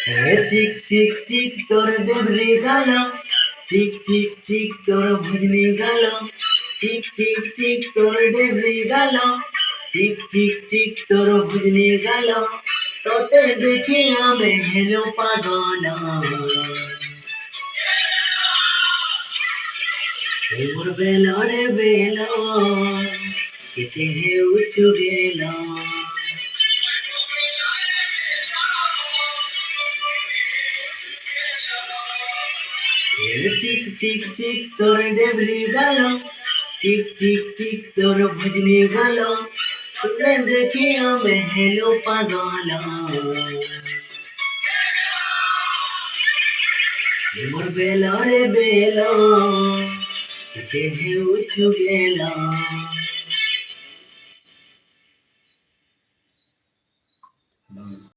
চিক চিক চিক তোর ডেবরি গেল, চিক চিক চিক তোর ভুজনি গেল, চিক চিক চিক তোর ডেবরি গেল, চিক চিক চিক তোর ভুজনি গেল, তোতে দেখি আমি হেলো পাগল। ওর বেলা রে বেলা কেটে হে উঁচু গেলা। চিক চিক চিক তোর ডেবরি গেল, চিক চিক চিক তোর ভুজনি গেল, তোতে দেখি আমি হেলো পাগল। মোর বেলা রে বেলা কেটে হে উঁচু গেলা।